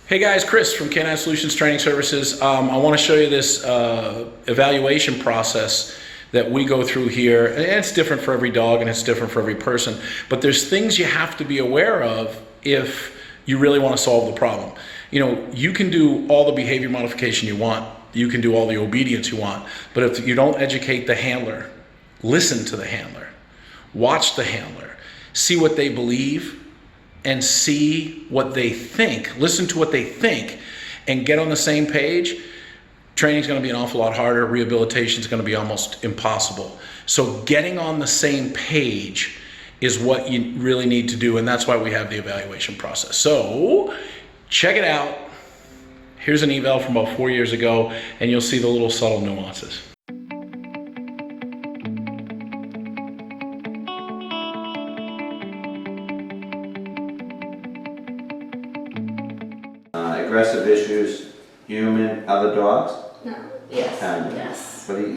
Hey guys, Chris from Canine Solutions Training Services. I want to show you this evaluation process that we go through here. And it's different for every dog and it's different for every person, but there's things you have to be aware of if you really want to solve the problem. You know, you can do all the behavior modification you want, you can do all the obedience you want, but if you don't educate the handler, listen to the handler, watch the handler, see what they believe, and see what they think, listen to what they think, and get on the same page, training's gonna be an awful lot harder, rehabilitation's gonna be almost impossible. So getting on the same page is what you really need to do, and that's why we have the evaluation process. So check it out. Here's an eval from about 4 years ago, and you'll see the little subtle nuances. Aggressive issues, human, other dogs? No. Yes. Yes. But he's,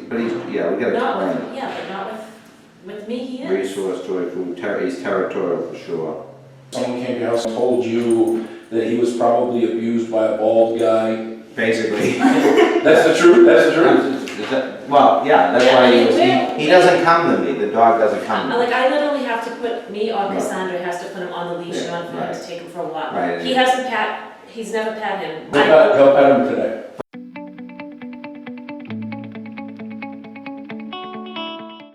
yeah, we gotta explain it. Yeah, but not with me, he is. Resource, toy food, he's territorial for sure. Someone came to your house and told you that he was probably abused by a bald guy. Basically. That's the truth? That's the truth? Well, yeah, that's why he doesn't come to me, the dog doesn't come to me. Like, I literally have to put, me or Cassandra has to put him on the leash in order for him to take him for a walk. Right. He hasn't he's never pat him. He'll pet him today.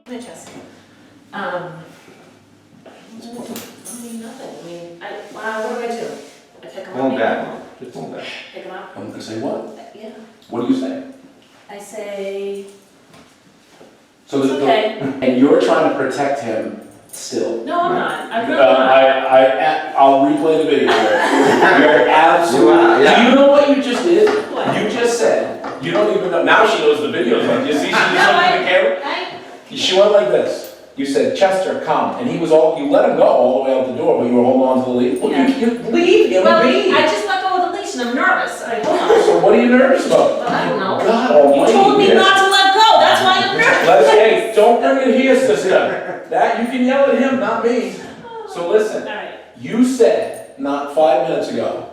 My chest. Nothing. I mean, what do? I pick him up. One back, just one back. Pick him up. I'm gonna say what? Yeah. What do you say? I say, So it's okay. And you're trying to protect him still. No, I'm not. I'm really not. I'll replay the video. You're absolutely. Yeah. Do you know what you just did? What? You just said, you don't even know, now she knows the video's on. You see, she just looked at the camera? She went like this. You said, Chester, come. And he was you let him go all the way out the door, but you were holding on to the leash. Well, Yeah. you leave him be. I just let go of the leash and I'm nervous. Hold on. So what are you nervous about? Well, I don't know. God almighty. You told me not to let go. That's why I'm nervous. Hey, don't bring it here, sister. That, you can yell at him, not me. So listen. All right. You said, not 5 minutes ago,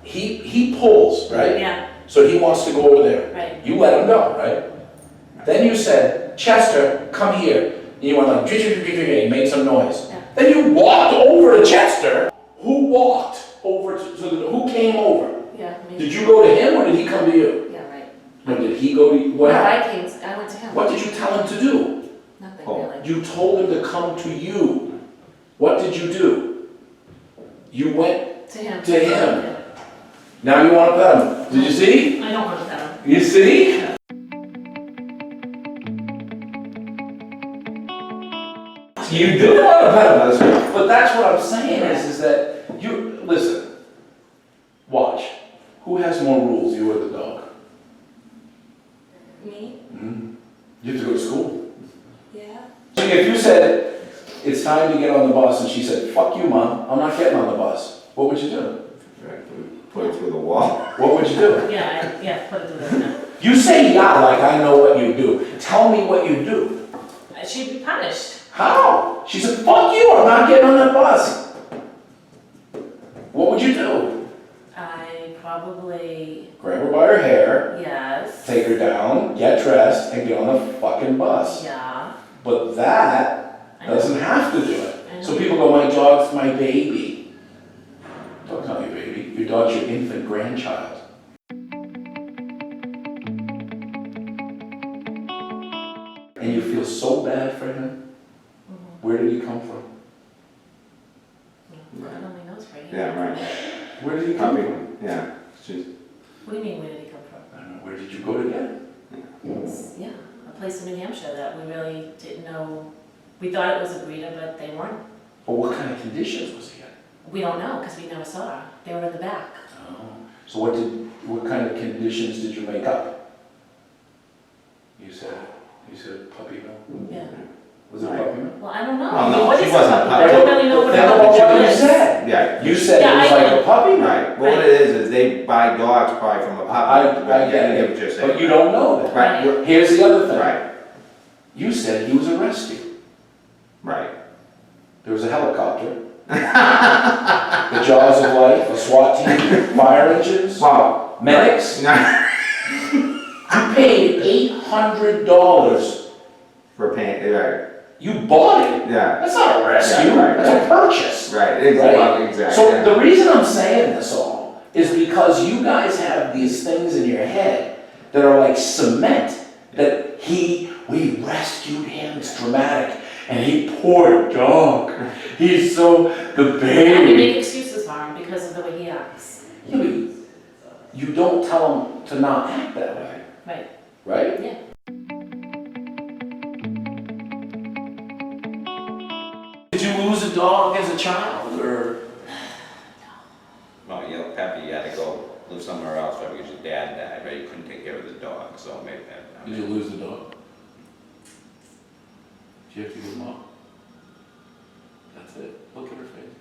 he pulls, right? Yeah. So he wants to go over there. Right. You let him go, right? Then you said, Chester, come here. And you went like, and made some noise. Yeah. Then you walked over to Chester. Who walked over who came over? Yeah. Did you go to him or did he come to you? Yeah, right. No, did he go to you? What No, happened? I went to him. What did you tell him to do? Nothing Oh. really. You told him to come to you. What did you do? You went To him. to him. Now you want to pet him. Did you see? I don't want to pet him. You see? You do want to pet him, but that's what I'm saying is that you, listen, watch. Who has more rules, you or the dog? Me? Mm-hmm. You have to go to school. Yeah. So if you said, it's time to get on the bus, and she said, fuck you, Mom, I'm not getting on the bus, what would you do? Put it through the wall. What would you do? Yeah, put it through there. You say yeah like I know what you do. Tell me what you do. She'd be punished. How? She said, fuck you, I'm not getting on that bus. What would you do? I probably, Grab her by her hair, yes. take her down, get dressed, and get on the fucking bus. Yeah. But that doesn't have to do it. I know. So people go, my dog's my baby. Dog's not your baby. Your dog's your infant grandchild. And you feel so bad for him. Where did he come from? God only knows where he Yeah, right. Where did he come Puppy, from? yeah. She's, What do you mean, where did he come from? I don't know. Where did you go to get him? Yeah, a place in New Hampshire that we really didn't know. We thought it was a breeder, but they weren't. But what kind of conditions was he in? We don't know, because we never saw her. They were in the back. Oh. So what kind of conditions did you make up? You said puppy mill? Yeah. Was it puppy mill? Well, I don't know. Oh, I mean, no, what she is wasn't a a puppy? I don't really know what a Then puppy what you is. said? yeah. You said Yeah, it was I like know. a puppy mill. Right, well, what it is they buy dogs probably from a puppy. I get it, what you're saying. but you don't know that. Right, Here's the other thing. right, You said he was a rescue. right. There was a helicopter, The jaws of life, a SWAT team, fire engines, Wow. medics. You paid $800. For paying, right, You bought it. yeah, That's not a rescue. Yeah, right, That's a purchase. right, exactly, exactly. So the reason I'm saying this all is because you guys have these things in your head that are like cement that we rescued him, it's dramatic, and he, poor dog, he's so, the And we baby. make excuses for him because of the way he acts. Yeah, but you don't tell him to not act that way, Right. right? Yeah. Did you lose a dog as a child, or? Well, you know, Peppy, you had to go live somewhere else, right, because your dad died, right, you couldn't take care of the dog, so maybe that. Did you lose the dog? Did you have to give him up? That's it. Look at her face.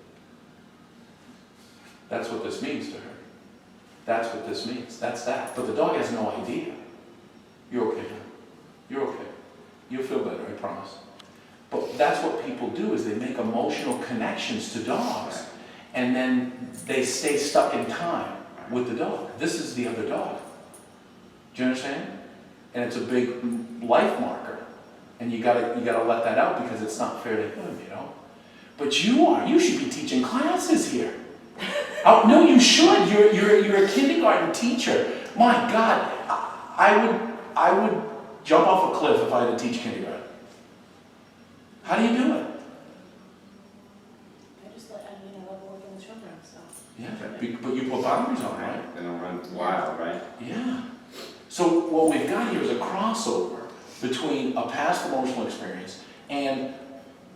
That's what this means to her. That's what this means. That's that. But the dog has no idea. You're okay now. You're okay. You'll feel better, I promise. But that's what people do, is they make emotional connections to dogs, and then they stay stuck in time with the dog. This is the other dog. Do you understand? And it's a big life marker. And you gotta let that out, because it's not fair to him, you know? But you should be teaching classes here. Oh, no, you should. You're a kindergarten teacher. My God, I would jump off a cliff if I had to teach kindergarten. How do you do it? I just let, I love working with children, so. Yeah, but you put boundaries on, right? Right, they don't run wild, right? Yeah. So what we've got here is a crossover between a past emotional experience and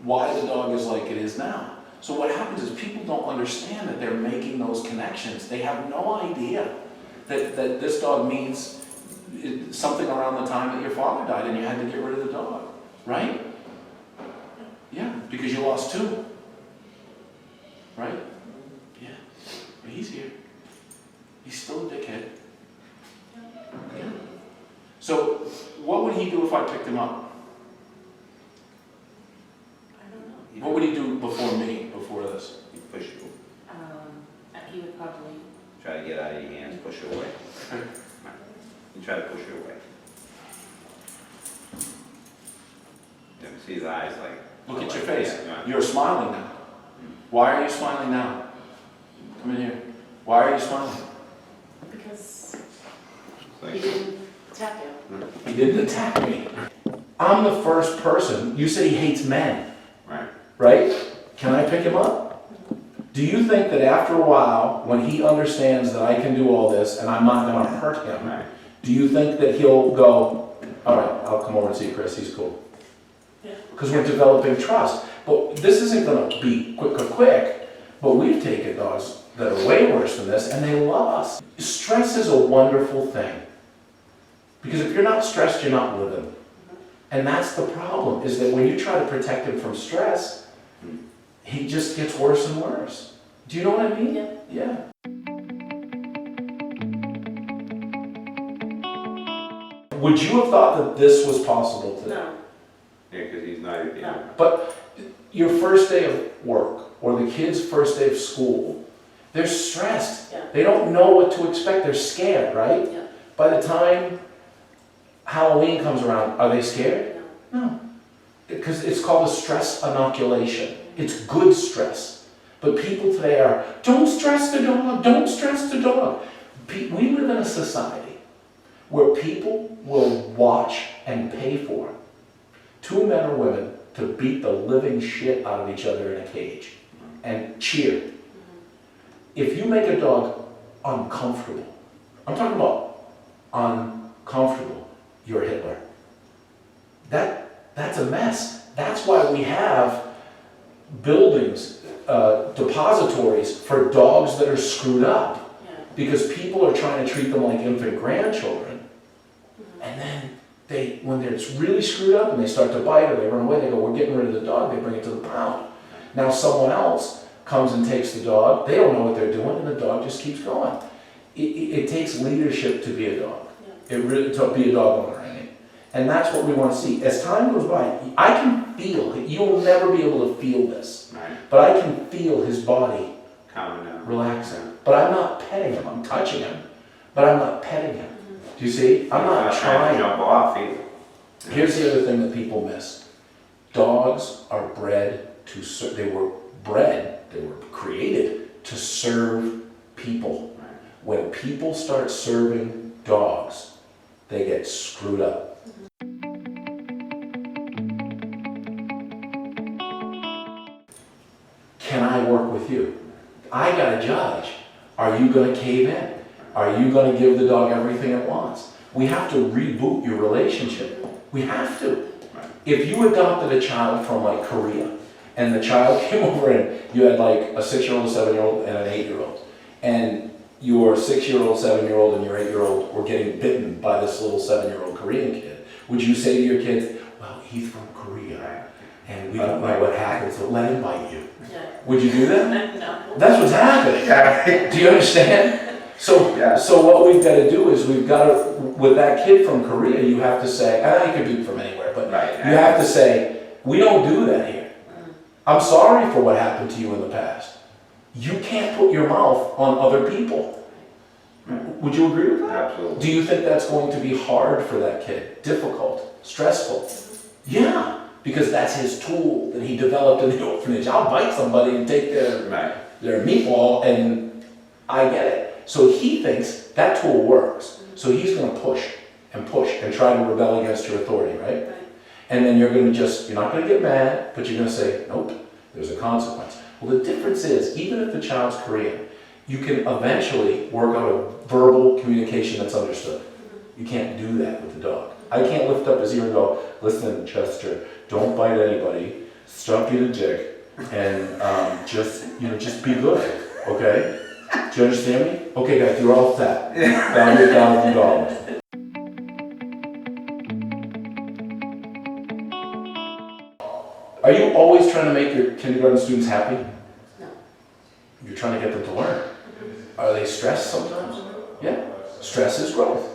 why the dog is like it is now. So what happens is people don't understand that they're making those connections. They have no idea that this dog means something around the time that your father died and you had to get rid of the dog, right? Yeah, because you lost two, right? Yeah, but he's here. He's still a dickhead. Yeah. So what would he do if I picked him up? I don't know. What would he do before me, before this? You push you, He would probably, try to get out of your hands, push you away. You try to push you away. You can see his eyes like. Look at like your face. that, You're smiling now. Why are you smiling now? Come in here. Why are you smiling? because Like- he didn't attack you. He didn't attack me. I'm the first person. You said he hates men, Right. right? Can I pick him up? Do you think that after a while, when he understands that I can do all this and I'm not going to hurt him, Right. do you think that he'll go, all right, I'll come over and see Chris, he's cool? Yeah. Because we're developing trust. But this isn't going to be quick, but we've taken dogs that are way worse than this, and they love us. Stress is a wonderful thing. Because if you're not stressed, you're not living. And that's the problem, is that when you try to protect him from stress, he just gets worse and worse. Do you know what I mean? Yeah. Yeah. Would you have thought that this was possible today? No. Yeah, because he's not, you know. But your first day of work, or the kid's first day of school, they're stressed. Yeah. They don't know what to expect. They're scared, right? Yeah. By the time Halloween comes around, are they scared? No. Because it's called a stress inoculation. It's good stress. But people today are, don't stress the dog, don't stress the dog. We live in a society where people will watch and pay for 2 men or women to beat the living shit out of each other in a cage and cheer. If you make a dog uncomfortable, I'm talking about uncomfortable, you're Hitler. That's a mess. That's why we have buildings, depositories for dogs that are screwed up. Yeah. Because people are trying to treat them like infant grandchildren. And then when it's really screwed up and they start to bite or they run away, they go, we're getting rid of the dog, they bring it to the pound. Now someone else comes and takes the dog, they don't know what they're doing, and the dog just keeps going. It takes leadership to be a dog. Yeah. It really, to be a dog owner, I mean. And that's what we want to see. As time goes by, I can feel, you'll never be able to feel this, Right. but I can feel his body Calming down. relaxing. But I'm not petting him, I'm touching him, but I'm not petting him. Do you see? I'm not trying to trying. jump off either. Here's the other thing that people miss. Dogs are bred to serve, they were created to serve people. Right. When people start serving dogs, they get screwed up. Can I work with you? I gotta judge. Are you gonna cave in? Are you gonna give the dog everything it wants? We have to reboot your relationship. We have to. If you adopted a child from like Korea, and the child came over and you had like a 6-year-old, a 7-year-old, and an 8-year-old, and your 6-year-old, 7-year-old, and your 8-year-old were getting bitten by this little 7-year-old Korean kid, would you say to your kids, well, he's from Korea, and we don't know what happened, so let him bite you? Yeah. Would you do that? No. That's what's happening. Do you understand? So, Yeah. so what we've got to do is we've got to, with that kid from Korea, you have to say, and it could be from anywhere, but Right. you have to say, we don't do that here. I'm sorry for what happened to you in the past. You can't put your mouth on other people. Would you agree with that? Absolutely. Do you think that's going to be hard for that kid? Difficult? Stressful? Yeah, because that's his tool that he developed in the orphanage. I'll bite somebody and take Right. their meatball, and I get it. So he thinks that tool works. So he's going to push and try to rebel against your authority, right? Right. And then you're not going to get mad, but you're going to say, nope, there's a consequence. Well, the difference is, even if the child's Korean, you can eventually work out a verbal communication that's understood. You can't do that with the dog. I can't lift up his ear and go, listen, Chester, don't bite anybody, stop being a dick, and just be good, okay? Do you understand me? Okay, guys, you're all set. $1,000. Are you always trying to make your kindergarten students happy? No. You're trying to get them to learn. Are they stressed sometimes? Yeah. Stress is growth.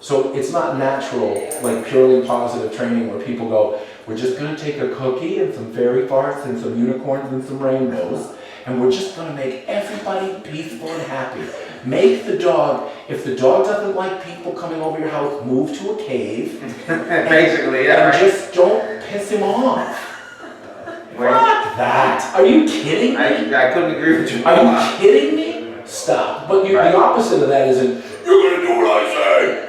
So it's not natural, like purely positive training where people go, we're just going to take a cookie and some fairy farts and some unicorns and some rainbows, and we're just going to make everybody peaceful and happy. Make the dog, if the dog doesn't like people coming over your house, move to a cave. Basically, yeah. And just don't piss him off. Wait, Fuck that. Are you kidding me? I couldn't agree with you. Are you kidding me? Stop. But Right. the opposite of that isn't, you're going to do what I say.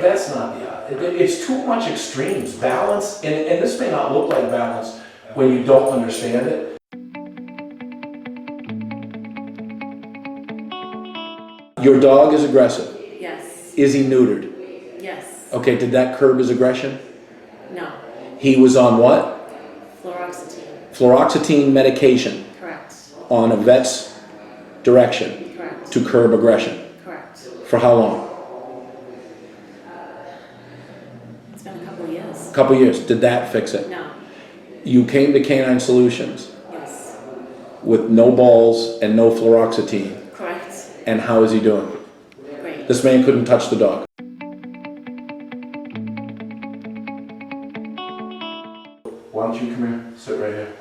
That's not the it's too much extremes. Balance, and this may not look like balance when you don't understand it. Your dog is aggressive. Yes. Is he neutered? Yes. Okay, did that curb his aggression? No. He was on what? Fluoroxetine. Fluoroxetine medication Correct. on a vet's direction Correct. to curb aggression. Correct. For how long? It's been a couple of years. A couple years. Did that fix it? No. You came to Canine Solutions Yes. with no balls and no fluoroxetine. Correct. And how is he doing? Great. This man couldn't touch the dog. Why don't you come here? Sit right here.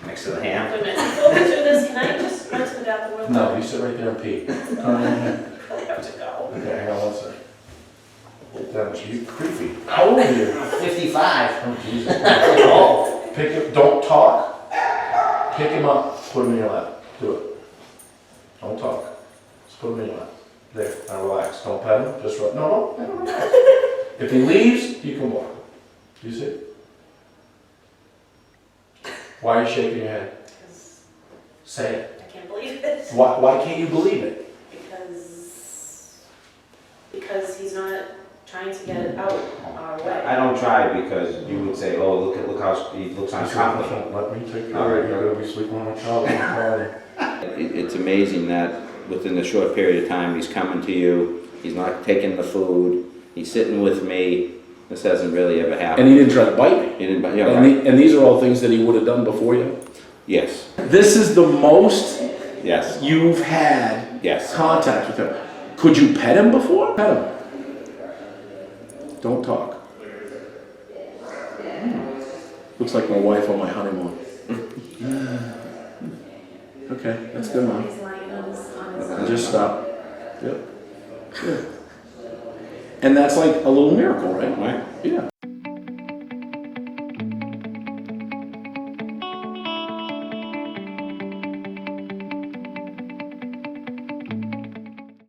Next to the ham. Wait a minute, before we do this, can I just run to the bathroom real quick? No, you sit right there and pee. Come in here. I have to go. Okay, hang on one second. That was you creepy. How old are you? 55. Oh, Jesus. Pick him, don't talk. Pick him up, put him in your lap. Do it. Don't talk. Just put him in your lap. There, now relax. Don't pet him, just run. No, relax. If he leaves, you can walk. You see? Why are you shaking your head? Because Say it. I can't believe it. Why can't you believe it? Because he's not trying to get it out our way. I don't try because you would say, oh, look how he looks uncomfortable. Let me take care of it. You're gonna be sleeping on a child. It's amazing that within a short period of time, he's coming to you, he's not taking the food, he's sitting with me. This hasn't really ever happened. And he didn't try to bite me. He didn't, yeah, And, right. and these are all things that he would have done before you. Yes, This is the most yes, you've had yes. contact with him. Could you pet him before? Pet him. Don't talk. Looks like my wife on my honeymoon. Okay, that's good, Mom. He's lying on his. Just stop. Yep. Good. And that's like a little miracle, right? Right. Yeah.